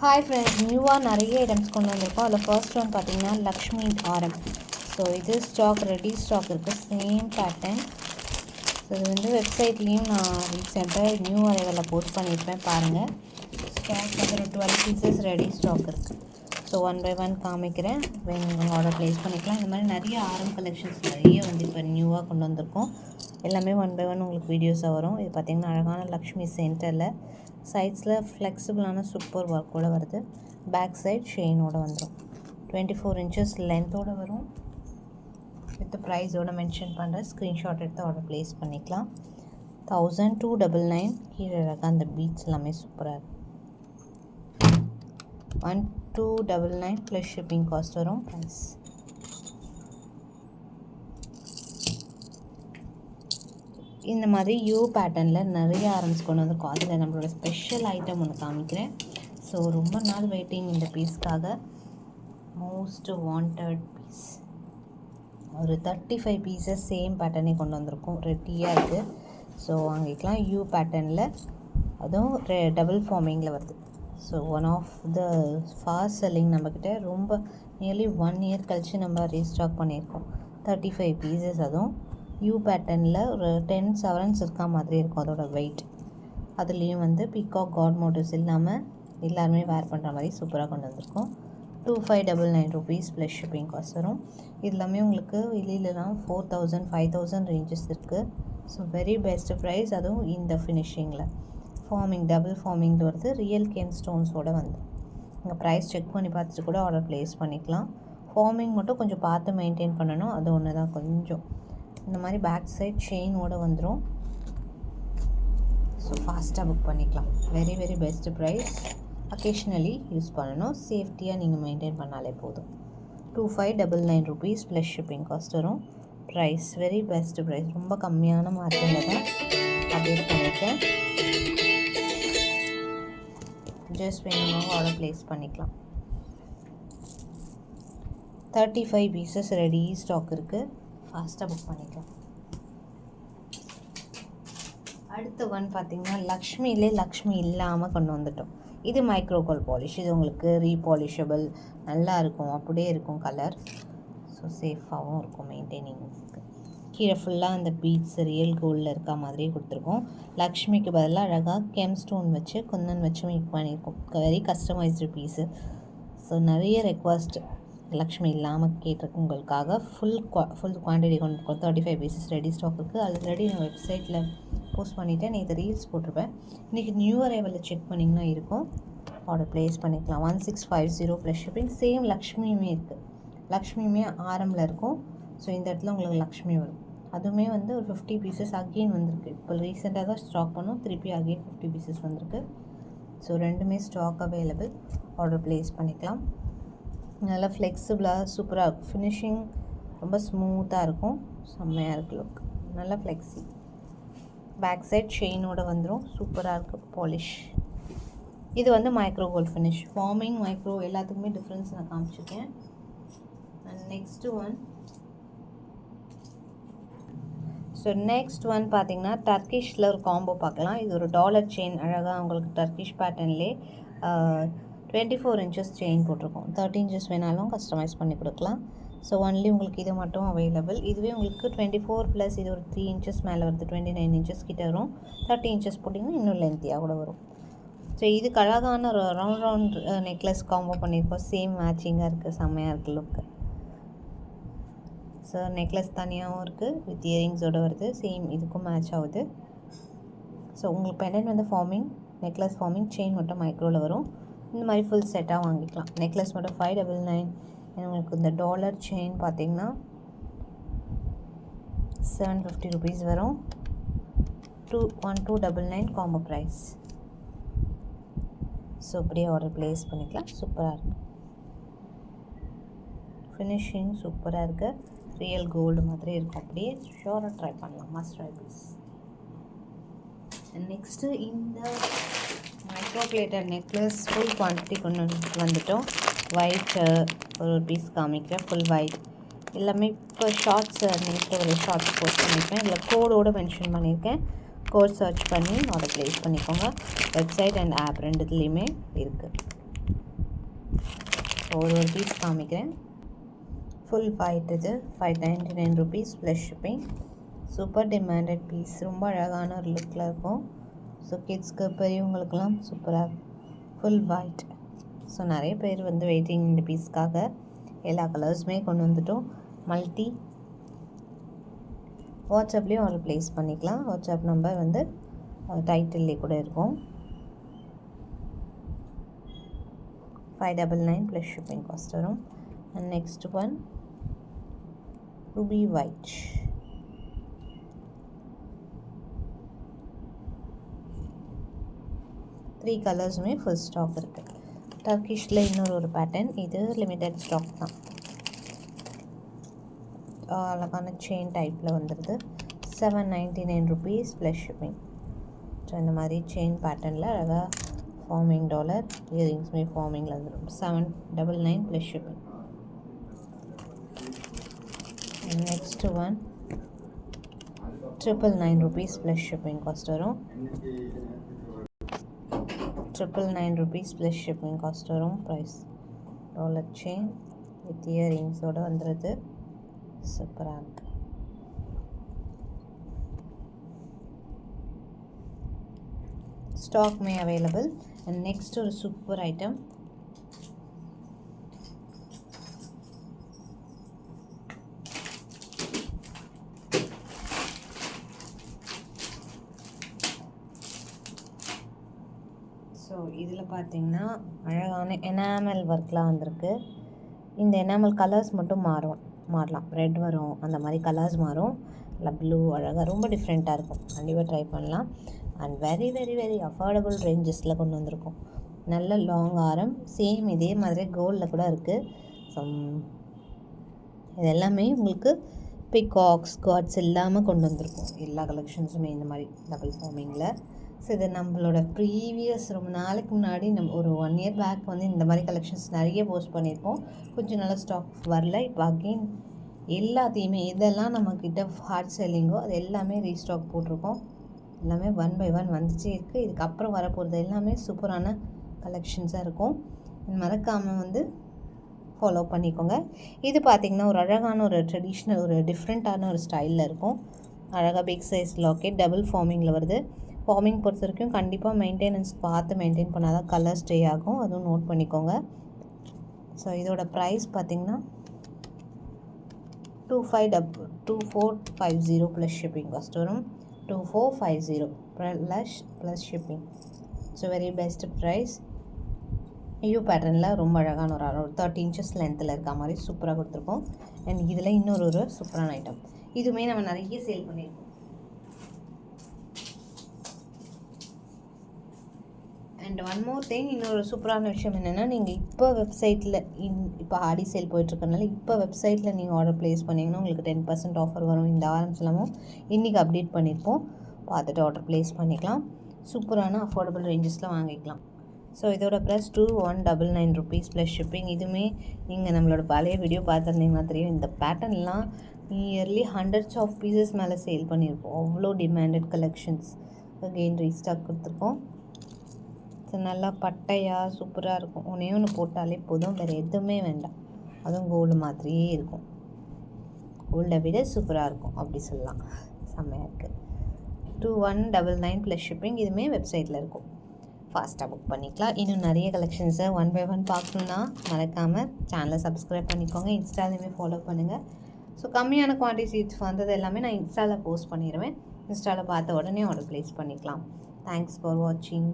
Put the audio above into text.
Hi friends, நியூவாக நிறைய items கொண்டு வந்திருக்கோம். அதில் ஃபர்ஸ்ட் ஒன் பார்த்தீங்கன்னா லக்ஷ்மி ஆரம். ஸோ இது ஸ்டாக் ரெடி ஸ்டாக் இருக்குது, சேம் பேட்டர்ன். ஸோ இது வந்து வெப்சைட்லேயும் நான் ரீசெண்டாக நியூ அரைவலில் போஸ்ட் பண்ணியிருப்பேன், பாருங்கள். ஸ்டாக் வந்து ஒரு 12 பீசஸ் ரெடி ஸ்டாக் இருக்குது. ஸோ 1 by 1 காமிக்கிறேன், நீங்கள் ஆர்டர் ப்ளேஸ் பண்ணிக்கலாம். இந்த மாதிரி நிறைய ஆரம் கலெக்ஷன்ஸ் நிறைய வந்து இப்போ நியூவாக கொண்டு வந்திருக்கோம். எல்லாமே 1 by 1 உங்களுக்கு வீடியோஸாக வரும். இது பார்த்திங்கன்னா அழகான லக்ஷ்மி சென்டரில் சைட்ஸில் ஃப்ளெக்சிபிளான சூப்பர் ஒர்க்கோடு வருது. பேக் சைட் செயினோடு வந்துடும். 24 inches லென்த்தோடு வரும். வித் ப்ரைஸோடு மென்ஷன் பண்ணுற ஸ்க்ரீன்ஷாட் எடுத்து ஆர்டர் ப்ளேஸ் பண்ணிக்கலாம். 1299. கீழே அழகாக அந்த பீட்ஸ் எல்லாமே சூப்பராக இருக்கும். 1299 ப்ளஸ் ஷிப்பிங் காஸ்ட் வரும். ப்ரைஸ் இந்த மாதிரி யூ பேட்டர்னில் நிறைய ஆரம்ஸ் கொண்டு வந்திருக்கோம். அதில் நம்மளோட ஸ்பெஷல் ஐட்டம் ஒன்று காமிக்கிறேன். ஸோ ரொம்ப நாள் வெயிட்டிங் இந்த பீஸ்க்காக. மோஸ்ட் வாண்டட் பீஸ், ஒரு 35 பீசஸ் சேம் பேட்டர்னே கொண்டு வந்திருக்கோம். ரெட்டியாக இருக்குது. ஸோ வாங்கிக்கலாம். யூ பேட்டர்னில், அதுவும் டபுள் ஃபார்மிங்கில் வருது. So one of the fast selling நம்மக்கிட்ட. ரொம்ப நியர்லி 1 year கழித்து நம்ம ரீஸ்டாக் பண்ணியிருக்கோம். 35 பீசஸ், அதுவும் யூ பேட்டர்னில் ஒரு 10 seconds இருக்கா மாதிரி இருக்கும் அதோட வெயிட். அதுலேயும் வந்து பீகாக் காட் மோட்டிவ்ஸ் இல்லாமல் எல்லாருமே வேர் பண்ணுற மாதிரி சூப்பராக கொண்டு வந்திருக்கோம். 2599 rupees ப்ளஸ் ஷிப்பிங் காஸ்ட் வரும். எல்லாமே உங்களுக்கு வெளியிலலாம் 4000 5000 ரேஞ்சஸ் இருக்குது. So very best price. அதுவும் இந்த ஃபினிஷிங்கில் ஃபார்மிங், டபுள் ஃபார்மிங்கில் வருது. ரியல் கேம் ஸ்டோன்ஸோடு வந்து நீங்கள் ப்ரைஸ் செக் பண்ணி பார்த்துட்டு கூட ஆர்டர் ப்ளேஸ் பண்ணிக்கலாம். ஃபார்மிங் மட்டும் கொஞ்சம் பார்த்து மெயின்டைன் பண்ணணும், அது ஒன்று தான் கொஞ்சம். இந்த மாதிரி பேக் சைட் செயினோடு வந்துடும். ஸோ ஃபாஸ்ட்டாக புக் பண்ணிக்கலாம். Very very best price. Occasionally use பண்ணணும், சேஃப்டியாக நீங்கள் மெயின்டைன் பண்ணாலே போதும். 2599 rupees ப்ளஸ் ஷிப்பிங் காஸ்ட் வரும். Price very best price. ரொம்ப கம்மியான மார்க்கெட்டில் தான் அப்டேட் பண்ணியிருக்கேன். ஜஸ்ட் வேணுமாக ஆர்டர் ப்ளேஸ் பண்ணிக்கலாம். 35 பீசஸ் ரெடி ஸ்டாக் இருக்குது, ஃபாஸ்ட்டாக புக் பண்ணிக்கலாம். அடுத்த ஒன் பார்த்திங்கன்னா லக்ஷ்மியிலே லக்ஷ்மி இல்லாமல் கொண்டு வந்துட்டோம். இது மைக்ரோ கோல்ட் பாலிஷ். இது உங்களுக்கு ரீபாலிஷபிள், நல்லா இருக்கும், அப்படியே இருக்கும் கலர். ஸோ சேஃபாகவும் இருக்கும் மெயின்டைனிங்க்கு. கீழே ஃபுல்லாக அந்த பீட்ஸ் ரியல் கோல்டில் இருக்க மாதிரியே கொடுத்துருக்கோம். லக்ஷ்மிக்கு பதிலாக அழகாக கெம் ஸ்டோன் வச்சு குந்தன் வச்சு மேக் பண்ணியிருக்கோம். Very customised piece. ஸோ நிறைய ரெக்வஸ்ட் லக்ஷ்மி இல்லாமல் கேட்டிருக்கு உங்களுக்காக. ஃபுல் குவான்டிட்டி கொண்டு 35 பீசஸ் ரெடி ஸ்டாக் இருக்குது. ஆல்ரெடி நான் வெப்சைட்டில் போஸ்ட் பண்ணிவிட்டேன், நேற்று ரீல்ஸ் போட்டிருப்பேன். இன்றைக்கி நியூ அரைவலில் செக் பண்ணிங்கன்னா இருக்கும், ஆர்டர் ப்ளேஸ் பண்ணிக்கலாம். 1650 ப்ளஸ் ஷிப்பிங். சேம் லக்ஷ்மியுமே இருக்குது. லக்ஷ்மியுமே ஆரம்பில் இருக்கும். ஸோ இந்த இடத்துல உங்களுக்கு லக்ஷ்மி வரும். அதுவுமே வந்து ஒரு 50 பீசஸ் அகெயின் வந்திருக்கு. இப்போ ரீசெண்டாக தான் ஸ்டாக் பண்ணோம், திருப்பி அகெயின் 50 பீசஸ் வந்திருக்கு. ஸோ ரெண்டுமே ஸ்டாக் அவைலபிள், ஆர்டர் ப்ளேஸ் பண்ணிக்கலாம். நல்லா ஃப்ளெக்சிபிளாக சூப்பராக இருக்கும். ஃபினிஷிங் ரொம்ப ஸ்மூத்தாக இருக்கும், செம்மையாக இருக்குது லுக். நல்லா ஃப்ளெக்ஸி. பேக் சைட் செயினோடு வந்துடும், சூப்பராக இருக்குது பாலிஷ். இது வந்து micro gold finish. Forming micro எல்லாத்துக்குமே டிஃப்ரென்ஸ் நான் காமிச்சிருக்கேன். And next one. So next one பார்த்திங்கன்னா டர்க்கிஷில் ஒரு காம்போ பார்க்கலாம். இது ஒரு டாலர் செயின், அழகாக உங்களுக்கு டர்க்கிஷ் பேட்டர்ன்லேயே 24 inches செயின் போட்டிருக்கோம். 30 inches வேணாலும் கஸ்டமைஸ் பண்ணி கொடுக்கலாம். ஸோ ஒன்லி உங்களுக்கு இது மட்டும் அவைலபிள். இதுவே உங்களுக்கு 24 ப்ளஸ் இது ஒரு 3 inches மேலே வருது, 29 inches கிட்ட வரும். 30 inches போட்டிங்கன்னா இன்னும் லென்த்தியாக கூட வரும். ஸோ இதுக்கு அழகான ஒரு ரவுண்ட் நெக்லஸ் காம்போ பண்ணியிருக்கோம். சேம் மேட்சிங்காக இருக்குது, செம்மையாக இருக்குது லுக்கு. ஸோ நெக்லஸ் தனியாகவும் இருக்குது, வித் இயரிங்ஸோடு வருது. சேம் இதுக்கும் மேட்ச் ஆகுது. ஸோ உங்களுக்கு பெண்டன்ட் வந்து ஃபார்மிங், நெக்லஸ் ஃபார்மிங், செயின் மட்டும் மைக்ரோவில் வரும். இந்த மாதிரி ஃபுல் செட்டாக வாங்கிக்கலாம். நெக்லஸ் மட்டும் 599. உங்களுக்கு இந்த டாலர் செயின் பார்த்திங்கன்னா 750 rupees வரும். 1299 காம்போ ப்ரைஸ். ஸோ அப்படியே ஆர்டர் ப்ளேஸ் பண்ணிக்கலாம். சூப்பராக இருக்குது, ஃபினிஷிங் சூப்பராக இருக்குது. ரியல் கோல்டு மாதிரி இருக்கும், அப்படியே ஷோராக ட்ரை பண்ணலாம். Must try piece. நெக்ஸ்ட்டு இந்த micro plated necklace full quantity கொண்டு வந்துட்டோம். ஒயிட் ஒரு பீஸ் காமிக்கிறேன், ஃபுல் ஒயிட். எல்லாமே இப்போ ஷார்ட்ஸ், நேற்று ஒரு ஷார்ட்ஸ் போஸ்ட் பண்ணியிருக்கேன். இதில் கோடோடு மென்ஷன் பண்ணியிருக்கேன். கோட் சர்ச் பண்ணி ஆர்டர் ப்ளேஸ் பண்ணிக்கோங்க. வெப்சைட் அண்ட் ஆப் ரெண்டுத்துலேயுமே இருக்குது. ஒரு பீஸ் காமிக்கிறேன். ஃபுல் ஒயிட் இது 599 rupees plus shipping. Super demanded piece, ரொம்ப அழகான ஒரு லுக்கில் இருக்கும். ஸோ கிட்ஸ்க்கு பெரியவங்களுக்கெல்லாம் சூப்பராக இருக்கும். Full white. ஸோ நிறைய பேர் வந்து வெயிட்டிங் இந்த பீஸ்க்காக. எல்லா கலர்ஸுமே கொண்டு வந்துட்டோம். மல்டி வாட்ஸ்அப்லேயும் ஆர்டர் ப்ளேஸ் பண்ணிக்கலாம். வாட்ஸ்அப் நம்பர் வந்து டைட்டில்லே கூட இருக்கும். 599 ப்ளஸ் ஷிப்பிங் காஸ்ட் வரும். And next one ruby white. Three கலர்ஸுமே ஃபுல் ஸ்டாக் இருக்குது. டர்க்கிஷில் இன்னொரு பேட்டர்ன், இது லிமிட்டட் ஸ்டாக் தான். அழகான செயின் டைப்பில் வந்துடுது. 799 rupees ப்ளஸ் ஷிப்பிங். ஸோ இந்த மாதிரி செயின் பேட்டர்னில் அழகாக ஃபார்மிங் டாலர் இயரிங்ஸுமே ஃபார்மிங்கில் வந்துடும். 799 plus shipping. Next one 999 rupees plus shipping cost வரும். 999 rupees ப்ளஸ் ஷிப்பிங் காஸ்ட் வரும். ப்ரைஸ் டாலர் செயின் வித் இயரிங்ஸோடு வந்துடுது. சூப்பராக இருக்குது. Stock may available. And next ஒரு சூப்பர் ஐட்டம், ஸோ இதில் பார்த்தீங்கன்னா அழகான எனாமல் ஒர்க்லாம் வந்திருக்கு. இந்த எனாமல் கலர்ஸ் மட்டும் மாறலாம். ரெட் வரும், அந்த மாதிரி கலர்ஸ் மாறும். இல்லை ப்ளூ, அழகாக ரொம்ப டிஃப்ரெண்ட்டாக இருக்கும். கண்டிப்பாக ட்ரை பண்ணலாம். And very very very affordable ரேஞ்சஸில் கொண்டு வந்திருக்கோம். நல்ல லாங் ஆரம், சேம் இதே மாதிரி கோல்டில் கூட இருக்குது. ஸோ இது எல்லாமே உங்களுக்கு பிகாக்ஸ் காட்ஸ் இல்லாமல் கொண்டு வந்திருக்கோம். எல்லா கலெக்ஷன்ஸுமே இந்த மாதிரி டபுள் ஃபார்மிங்கில். ஸோ இது நம்மளோட ப்ரீவியஸ் ரொம்ப நாளைக்கு முன்னாடி நம்ம ஒரு 1 year பேக் வந்து இந்த மாதிரி கலெக்ஷன்ஸ் நிறைய போஸ்ட் பண்ணியிருப்போம். கொஞ்சம் நல்ல ஸ்டாக் வரல. இப்போ அகெயின் எல்லாத்தையுமே இதெல்லாம் நம்மக்கிட்ட ஹார்ட் செல்லிங்கோ அது எல்லாமே ரீஸ்டாக் போட்டிருக்கோம். எல்லாமே 1 by 1 வந்துச்சே இருக்குது. இதுக்கப்புறம் வரப்போகிறது எல்லாமே சூப்பரான கலெக்ஷன்ஸாக இருக்கும். மறக்காமல் வந்து ஃபாலோ பண்ணிக்கோங்க. இது பார்த்திங்கன்னா ஒரு அழகான ஒரு ட்ரெடிஷ்னல் ஒரு டிஃப்ரெண்ட்டான ஒரு ஸ்டைலில் இருக்கும். அழகாக பிக் சைஸ் லாக்கெட் டபுள் ஃபார்மிங்கில் வருது. ஃபார்மிங் பொறுத்த வரைக்கும் கண்டிப்பாக மெயின்டெனன்ஸ் பார்த்து மெயின்டைன் பண்ணால் தான் கலர் ஸ்டே ஆகும். அதுவும் நோட் பண்ணிக்கோங்க. ஸோ இதோட ப்ரைஸ் பார்த்திங்கன்னா 2450 ப்ளஸ் ஷிப்பிங் காஸ்ட் வரும். 2450 plus shipping. So very best price. U பேட்டர்னில் ரொம்ப அழகான ஒரு 30 inches லென்த்தில் இருக்க மாதிரி சூப்பராக கொடுத்துருக்கோம். அண்ட் இதில் இன்னொரு சூப்பரான ஐட்டம், இதுவுமே நம்ம நிறைய சேல் பண்ணியிருக்கோம். அண்ட் ஒன் மோர் திங், இன்னொரு சூப்பரான விஷயம் என்னென்னா, நீங்கள் இப்போ வெப்சைட்டில் இப்போ ஆடி சேல் போயிட்டுருக்கனால இப்போ வெப்சைட்டில் நீங்கள் ஆர்டர் ப்ளேஸ் பண்ணிங்கன்னா உங்களுக்கு 10% ஆஃபர் வரும். இந்த ஆரம்பிச்சலாமும் இன்றைக்கி அப்டேட் பண்ணியிருப்போம். பார்த்துட்டு ஆர்டர் ப்ளேஸ் பண்ணிக்கலாம். சூப்பரான அஃபோர்டபுள் ரேஞ்சஸில் வாங்கிக்கலாம். ஸோ இதோட ப்ரைஸ் 2199 rupees ப்ளஸ் ஷிப்பிங். இதுவுமே நீங்கள் நம்மளோட பழைய வீடியோ பார்த்துருந்தீங்கன்னா தெரியும். இந்த பேட்டர்ன்லாம் நியர்லி ஹண்ட்ரட்ஸ் ஆஃப் பீசஸ் மேலே சேல் பண்ணியிருப்போம். அவ்வளோ டிமாண்டட் கலெக்ஷன்ஸ். அகெயின் ரீஸ்டாக் கொடுத்துருக்கோம். ஸோ நல்லா பட்டையாக சூப்பராக இருக்கும். ஒன்று போட்டாலே போதும், வேறு எதுவுமே வேண்டாம். அதுவும் கோல்டு மாதிரியே இருக்கும். கோல்டை விட சூப்பராக இருக்கும் அப்படி சொல்லலாம். செம்மையாக இருக்குது. 2199 ப்ளஸ் ஷிப்பிங். இதுவுமே வெப்சைட்டில் இருக்கும். ஃபாஸ்ட்டாக புக் பண்ணிக்கலாம். இன்னும் நிறைய கலெக்ஷன்ஸை 1 by 1 பார்க்கணுன்னா மறக்காமல் சேனலை சப்ஸ்கிரைப் பண்ணிக்கோங்க. இன்ஸ்டாலையுமே ஃபாலோ பண்ணுங்கள். ஸோ கம்மியான குவான்டிட்டிஸ் வந்தது எல்லாமே நான் இன்ஸ்டாவில் போஸ்ட் பண்ணிடுவேன். இன்ஸ்டாவில் பார்த்த உடனே ஆர்டர் ப்ளேஸ் பண்ணிக்கலாம். தேங்க்ஸ் ஃபார் வாட்சிங்.